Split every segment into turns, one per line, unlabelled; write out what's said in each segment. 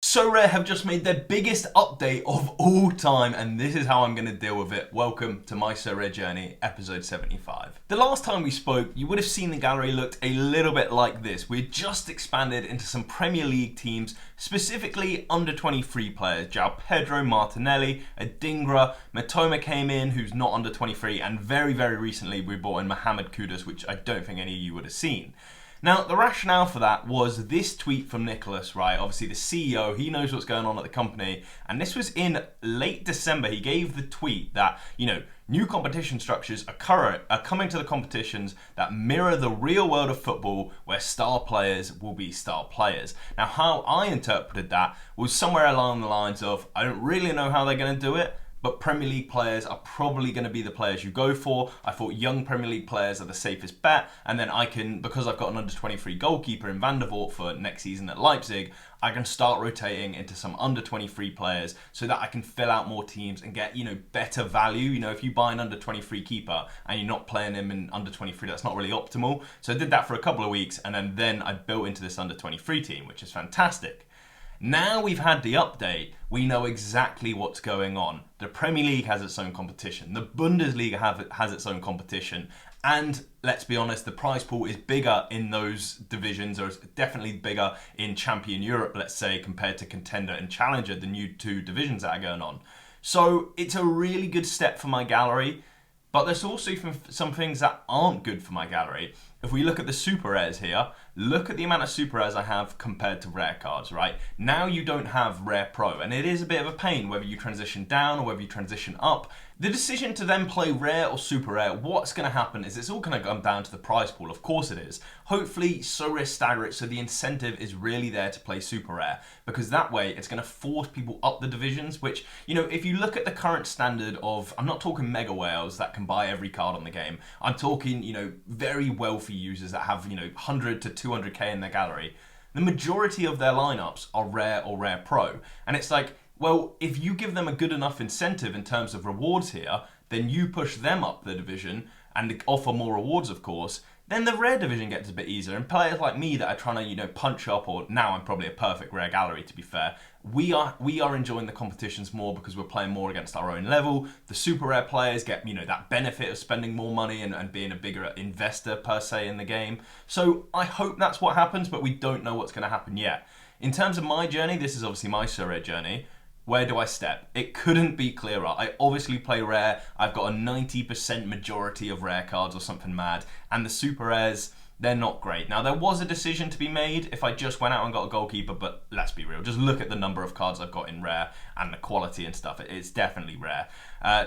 Sorare have just made their biggest update of all time, and this is how I'm going to deal with it. Welcome to My Sorare Journey, episode 75. The last time we spoke, you would have seen the gallery looked a little bit like this. We'd just expanded into some Premier League teams, specifically under 23 players. João Pedro, Martinelli, Adingra, Matoma came in, who's not under 23, and very, very recently we brought in Mohamed Kudus, which I don't think any of you would have seen. Now, the rationale for that was this tweet from Nicholas, right? Obviously, the CEO, he knows what's going on at the company. And this was in late December. He gave the tweet that, new competition structures are coming to the competitions that mirror the real world of football, where star players will be star players. Now, how I interpreted that was somewhere along the lines of, I don't really know how they're going to do it, but Premier League players are probably going to be the players you go for. I thought young Premier League players are the safest bet. And then I can, because I've got an under 23 goalkeeper in Van der Vaart for next season at Leipzig, I can start rotating into some under 23 players so that I can fill out more teams and get, better value. If you buy an under 23 keeper and you're not playing him in under 23, that's not really optimal. So I did that for a couple of weeks, and then I built into this under 23 team, which is fantastic. Now we've had the update, we know exactly what's going on. The Premier League has its own competition. The Bundesliga has its own competition. And let's be honest, the prize pool is bigger in those divisions, or it's definitely bigger in Champion Europe, let's say, compared to Contender and Challenger, the new two divisions that are going on. So it's a really good step for my gallery. But there's also some things that aren't good for my gallery. If we look at the super rares here, look at the amount of super rares I have compared to rare cards, right? Now you don't have rare pro, and it is a bit of a pain whether you transition down or whether you transition up. The decision to then play rare or super rare, what's going to happen is it's all going to come down to the prize pool. Of course it is. Hopefully Sorare stagger it so the incentive is really there to play super rare, because that way it's going to force people up the divisions, which, if you look at the current standard of, I'm not talking mega whales that can buy every card on the game. I'm talking, very wealthy users that have, 100 to 200k in their gallery. The majority of their lineups are rare or rare pro. And it's like, well, if you give them a good enough incentive in terms of rewards here, then you push them up the division and offer more rewards, of course, then the rare division gets a bit easier. And players like me that are trying to, punch up, or now I'm probably a perfect rare gallery, to be fair, we are enjoying the competitions more because we're playing more against our own level. The super rare players get, that benefit of spending more money and being a bigger investor, per se, in the game. So I hope that's what happens, but we don't know what's going to happen yet. In terms of my journey, this is obviously my Sorare journey. Where do I step? It couldn't be clearer. I obviously play rare. I've got a 90% majority of rare cards or something mad. And the super rares, they're not great. Now, there was a decision to be made if I just went out and got a goalkeeper, but let's be real. Just look at the number of cards I've got in rare and the quality and stuff. It's definitely rare.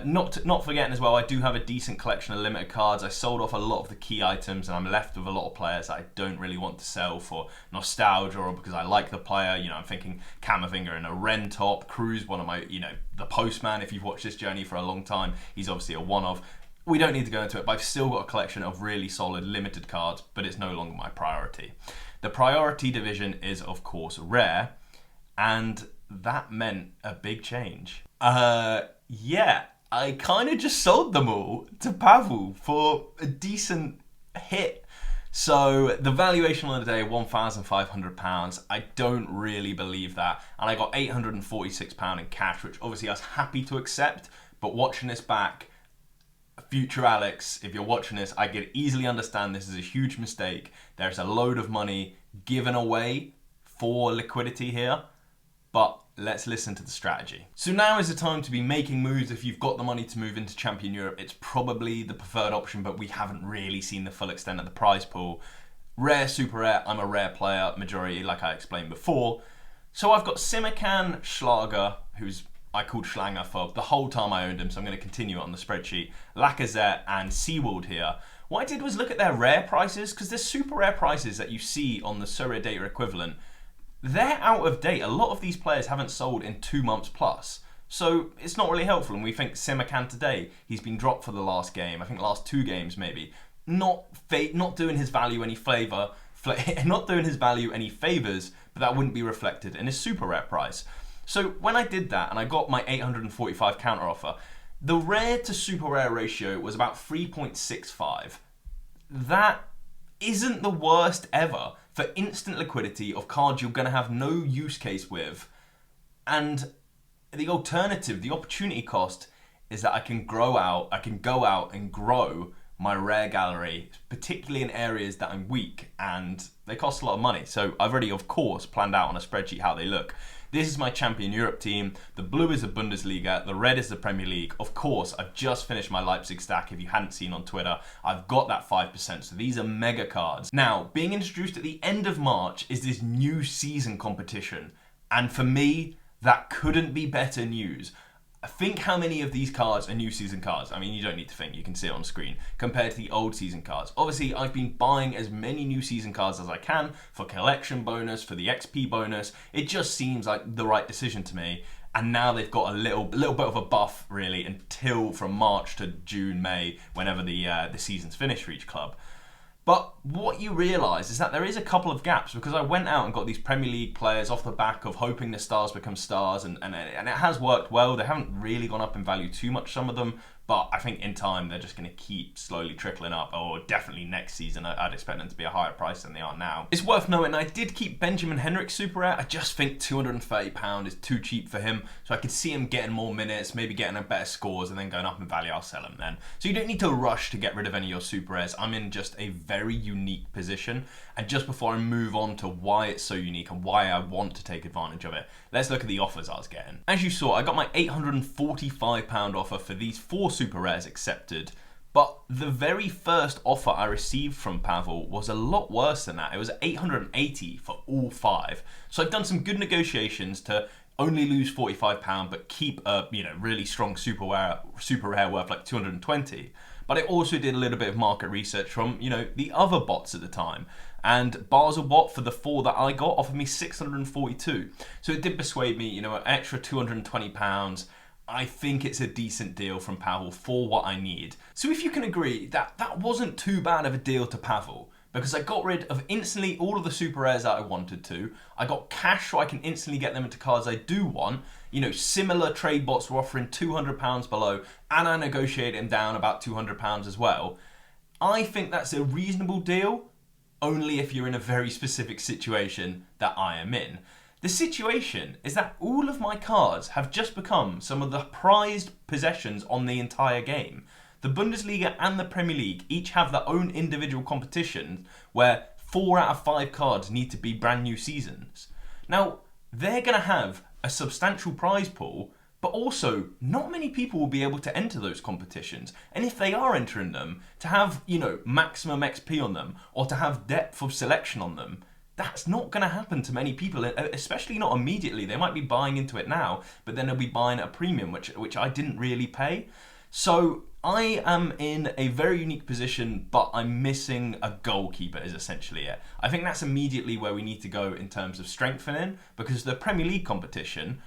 Not forgetting as well, I do have a decent collection of limited cards. I sold off a lot of the key items, and I'm left with a lot of players that I don't really want to sell for nostalgia or because I like the player. I'm thinking Camavinga in a Ren top, Cruz, one of my, the Postman, if you've watched this journey for a long time, he's obviously a one-of. We don't need to go into it, but I've still got a collection of really solid limited cards, but it's no longer my priority. The priority division is, of course, rare, and that meant a big change. Yeah, I kind of just sold them all to Pavel for a decent hit. So the valuation on the day, £1,500. I don't really believe that. And I got £846 in cash, which obviously I was happy to accept, but watching this back, future Alex, if you're watching this, I can easily understand this is a huge mistake. There's a load of money given away for liquidity here, but let's listen to the strategy. So now is the time to be making moves. If you've got the money to move into Champion Europe, it's probably the preferred option, but we haven't really seen the full extent of the prize pool. Rare, super rare, I'm a rare player, majority, like I explained before. So I've got Simakan, Schlager, who's I called Schlanger for the whole time I owned him, so I'm going to continue it on the spreadsheet. Lacazette and Seawald here. What I did was look at their rare prices, because there's super rare prices that you see on the Sorare data equivalent. They're out of date. A lot of these players haven't sold in 2 months plus. So it's not really helpful. And we think Simakan today, he's been dropped for the last game. I think last 2 games maybe. Not doing his value any favors, but that wouldn't be reflected in his super rare price. So when I did that and I got my 845 counter offer, the rare to super rare ratio was about 3.65. That isn't the worst ever for instant liquidity of cards you're going to have no use case with And the alternative, the opportunity cost, is that I can go out and grow my rare gallery, particularly in areas that I'm weak and they cost a lot of money. So I've already, of course, planned out on a spreadsheet how they look. This is my Champion Europe team. The blue is the Bundesliga. The red is the Premier League. Of course, I've just finished my Leipzig stack. If you hadn't seen on Twitter, I've got that 5%. So these are mega cards. Now, being introduced at the end of March is this new season competition. And for me, that couldn't be better news. Think how many of these cards are new season cards. I mean, you don't need to think, you can see it on screen, compared to the old season cards. Obviously, I've been buying as many new season cards as I can for collection bonus, for the XP bonus. It just seems like the right decision to me. And now they've got a little bit of a buff, really, until from March to June, May, whenever the season's finished for each club. But what you realise is that there is a couple of gaps, because I went out and got these Premier League players off the back of hoping the stars become stars, and it has worked well. They haven't really gone up in value too much, some of them, but I think in time they're just going to keep slowly trickling up, or definitely next season I'd expect them to be a higher price than they are now. It's worth noting I did keep Benjamin Henrik super rare. I just think £230 is too cheap for him, so I could see him getting more minutes, maybe getting a better scores, and then going up in value. I'll sell him then. So you don't need to rush to get rid of any of your super rares. I'm in just a very unique position, and just before I move on to why it's so unique and why I want to take advantage of it, let's look at the offers I was getting. As you saw, I got my £845 offer for these 4 super rares accepted, but the very first offer I received from Pavel was a lot worse than that. It was $880 for all 5. So I've done some good negotiations to only lose £45 but keep a really strong super rare worth like 220. But I also did a little bit of market research from the other bots at the time. And Basel bot for the 4 that I got offered me 642. So it did persuade me, an extra £220. I think it's a decent deal from Pavel for what I need. So if you can agree that wasn't too bad of a deal to Pavel, because I got rid of instantly all of the super rares that I wanted to. I got cash so I can instantly get them into cards I do want. Similar trade bots were offering £200 below, and I negotiated them down about £200 as well. I think that's a reasonable deal, only if you're in a very specific situation that I am in. The situation is that all of my cards have just become some of the prized possessions on the entire game. The Bundesliga and the Premier League each have their own individual competitions where 4 out of 5 cards need to be brand new seasons. Now, they're going to have a substantial prize pool, but also not many people will be able to enter those competitions. And if they are entering them, to have, maximum XP on them, or to have depth of selection on them, that's not going to happen to many people, especially not immediately. They might be buying into it now, but then they'll be buying at a premium, which I didn't really pay. So I am in a very unique position, but I'm missing a goalkeeper is essentially it. I think that's immediately where we need to go in terms of strengthening, because the Premier League competition,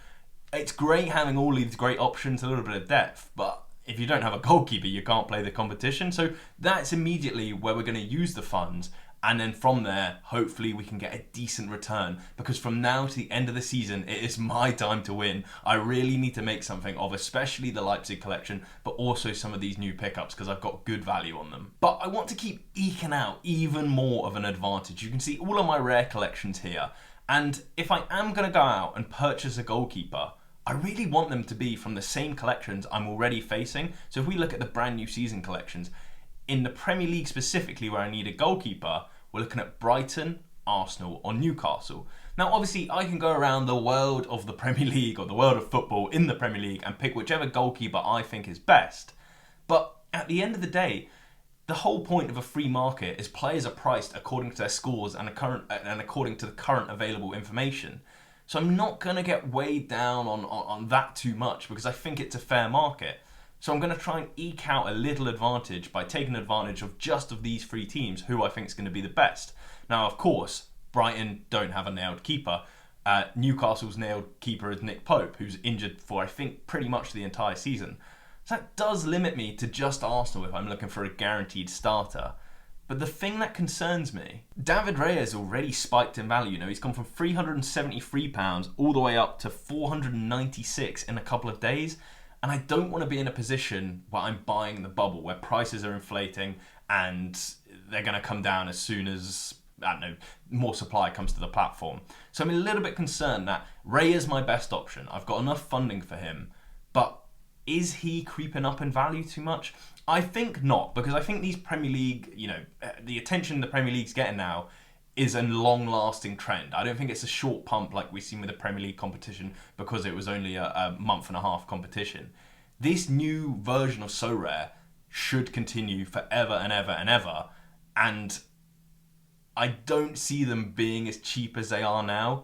it's great having all these great options, a little bit of depth, but if you don't have a goalkeeper, you can't play the competition. So that's immediately where we're going to use the funds. And then from there, hopefully we can get a decent return, because from now to the end of the season, it is my time to win. I really need to make something of especially the Leipzig collection, but also some of these new pickups, because I've got good value on them. But I want to keep eking out even more of an advantage. You can see all of my rare collections here. And if I am going to go out and purchase a goalkeeper, I really want them to be from the same collections I'm already facing. So if we look at the brand new season collections, in the Premier League specifically where I need a goalkeeper, we're looking at Brighton, Arsenal, or Newcastle. Now, obviously, I can go around the world of the Premier League or the world of football in the Premier League and pick whichever goalkeeper I think is best. But at the end of the day, the whole point of a free market is players are priced according to their scores and according to the current available information. So I'm not going to get weighed down on that too much, because I think it's a fair market. So I'm going to try and eke out a little advantage by taking advantage of just of these 3 teams who I think is going to be the best. Now, of course, Brighton don't have a nailed keeper. Newcastle's nailed keeper is Nick Pope, who's injured for, I think, pretty much the entire season. So that does limit me to just Arsenal if I'm looking for a guaranteed starter. But the thing that concerns me, David Raya already spiked in value. He's gone from £373 all the way up to £496 in a couple of days. And I don't want to be in a position where I'm buying the bubble, where prices are inflating and they're going to come down as soon as I don't know, more supply comes to the platform. So I'm a little bit concerned that Raya's my best option. I've got enough funding for him, but is he creeping up in value too much? I think not, because I think these Premier League, the attention the Premier League's getting now is a long-lasting trend. I don't think it's a short pump like we've seen with the Premier League competition because it was only a month and a half competition. This new version of Sorare should continue forever and ever and ever, and I don't see them being as cheap as they are now.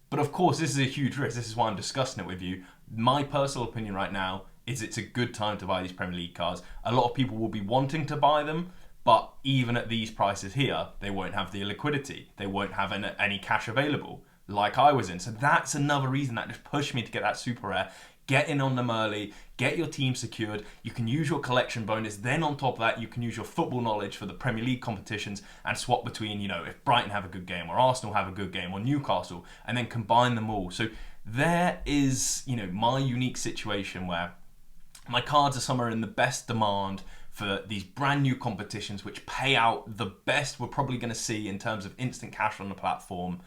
But of course, this is a huge risk. This is why I'm discussing it with you. My personal opinion right now is it's a good time to buy these Premier League cards. A lot of people will be wanting to buy them, but even at these prices here, they won't have the liquidity. They won't have any cash available, like I was in. So that's another reason that just pushed me to get that super rare. Get in on them early, get your team secured. You can use your collection bonus. Then on top of that, you can use your football knowledge for the Premier League competitions and swap between, if Brighton have a good game or Arsenal have a good game or Newcastle, and then combine them all. So there is, my unique situation where my cards are somewhere in the best demand for these brand new competitions which pay out the best we're probably going to see in terms of instant cash on the platform.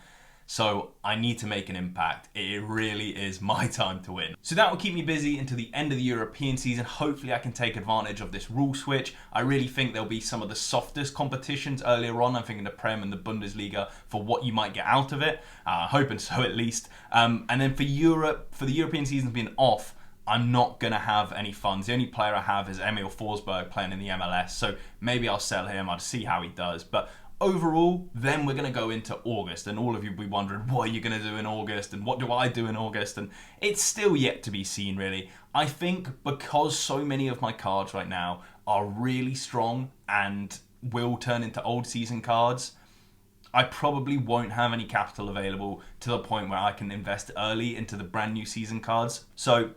So I need to make an impact. It really is my time to win. So that will keep me busy until the end of the European season. Hopefully I can take advantage of this rule switch. I really think there'll be some of the softest competitions earlier on. I'm thinking the Prem and the Bundesliga for what you might get out of it. Hoping so at least. And then for Europe, for the European season being off, I'm not going to have any funds. The only player I have is Emil Forsberg playing in the MLS. So maybe I'll sell him. I'll see how he does. But overall, then we're going to go into August, and all of you will be wondering, what are you going to do in August, and what do I do in August? And it's still yet to be seen, really. I think because so many of my cards right now are really strong and will turn into old season cards, I probably won't have any capital available to the point where I can invest early into the brand new season cards. So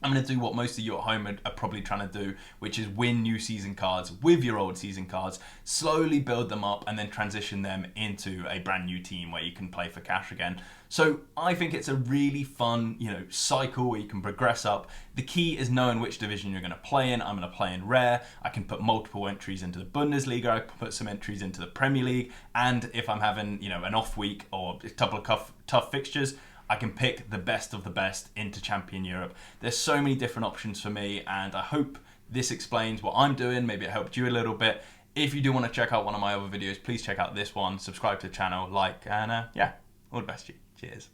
I'm going to do what most of you at home are probably trying to do, which is win new season cards with your old season cards, slowly build them up, and then transition them into a brand new team where you can play for cash again. So I think it's a really fun, cycle where you can progress up. The key is knowing which division you're going to play in. I'm going to play in Rare. I can put multiple entries into the Bundesliga. I can put some entries into the Premier League. And if I'm having, an off week or a couple of tough fixtures, I can pick the best of the best into Champion Europe. There's so many different options for me, and I hope this explains what I'm doing. Maybe it helped you a little bit. If you do want to check out one of my other videos, please check out this one, subscribe to the channel, like, and all the best to you. Cheers.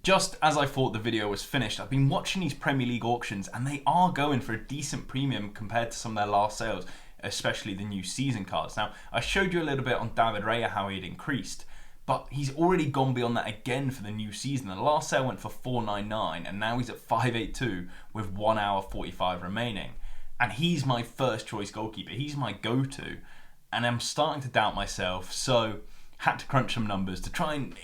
Just as I thought the video was finished, I've been watching these Premier League auctions, and they are going for a decent premium compared to some of their last sales, especially the new season cards. Now, I showed you a little bit on David Raya how he'd increased, but he's already gone beyond that again for the new season. The last sale went for $4.99, and now he's at $5.82 with 1 hour 45 remaining. And he's my first choice goalkeeper. He's my go-to. And I'm starting to doubt myself, so had to crunch some numbers to try and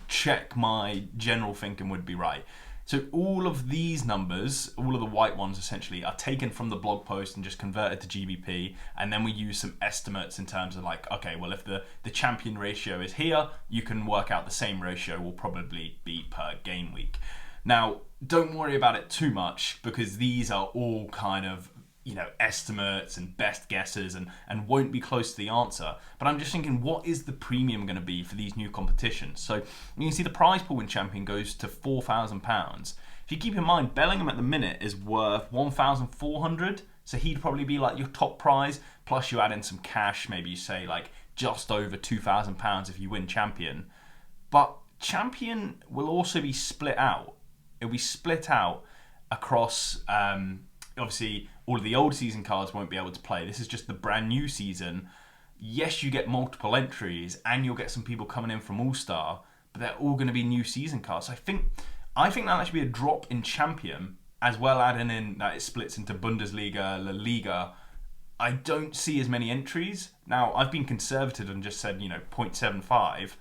check my general thinking would be right. So all of these numbers, all of the white ones essentially, are taken from the blog post and just converted to GBP, and then we use some estimates in terms of okay, well, if the champion ratio is here, you can work out the same ratio will probably be per game week. Now, don't worry about it too much, because these are all kind of estimates and best guesses and won't be close to the answer. But I'm just thinking, what is the premium going to be for these new competitions? So you can see the prize pool in Champion goes to £4,000. If you keep in mind, Bellingham at the minute is worth 1,400. So he'd probably be like your top prize. Plus you add in some cash, maybe you say just over £2,000 if you win Champion. But Champion will also be split out. It'll be split out across, obviously, all of the old season cards won't be able to play. This is just the brand new season. Yes, you get multiple entries, and you'll get some people coming in from All-Star, but they're all going to be new season cards. So I think that'll actually be a drop in Champion, as well adding in that it splits into Bundesliga, La Liga. I don't see as many entries. Now, I've been conservative and just said, 0.75,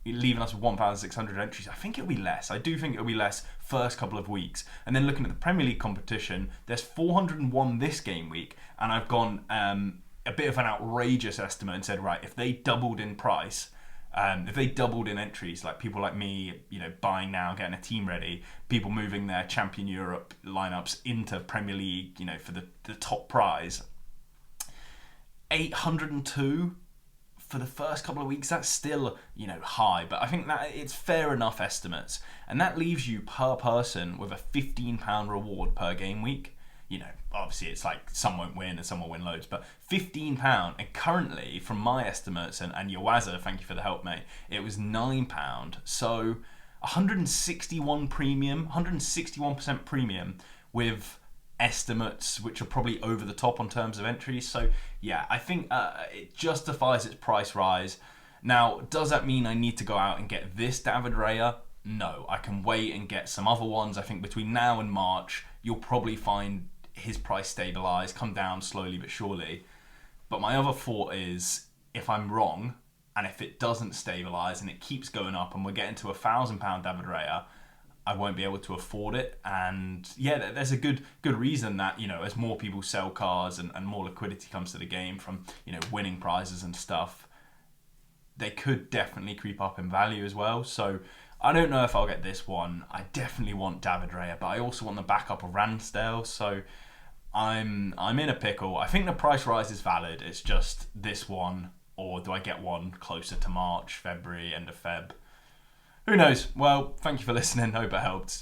leaving us with 1,600 entries. I think it'll be less. I do think it'll be less first couple of weeks. And then looking at the Premier League competition, there's 401 this game week, and I've gone a bit of an outrageous estimate and said, right, if they doubled in price, if they doubled in entries, like people like me, buying now, getting a team ready, people moving their Champion Europe lineups into Premier League, for the top prize, 802 for the first couple of weeks, that's still, high, but I think that it's fair enough estimates. And that leaves you per person with a £15 reward per game week. Obviously it's like some won't win and some will win loads, but £15, and currently, from my estimates, and Yawaza, thank you for the help, mate, it was £9. So 161% premium with estimates which are probably over the top on terms of entries. So yeah, I think it justifies its price rise. Now, does that mean I need to go out and get this David Raya? No, I can wait and get some other ones. I think between now and March, you'll probably find his price stabilize, come down slowly but surely. But my other thought is, if I'm wrong, and if it doesn't stabilize and it keeps going up and we're getting to £1,000 David Raya, I won't be able to afford it. And yeah, there's a good reason that, as more people sell cars and more liquidity comes to the game from, winning prizes and stuff, they could definitely creep up in value as well. So I don't know if I'll get this one. I definitely want David Raya, but I also want the backup of Ramsdale. So I'm in a pickle. I think the price rise is valid. It's just this one, or do I get one closer to March, February, end of Feb? Who knows? Well, thank you for listening. Hope it helped.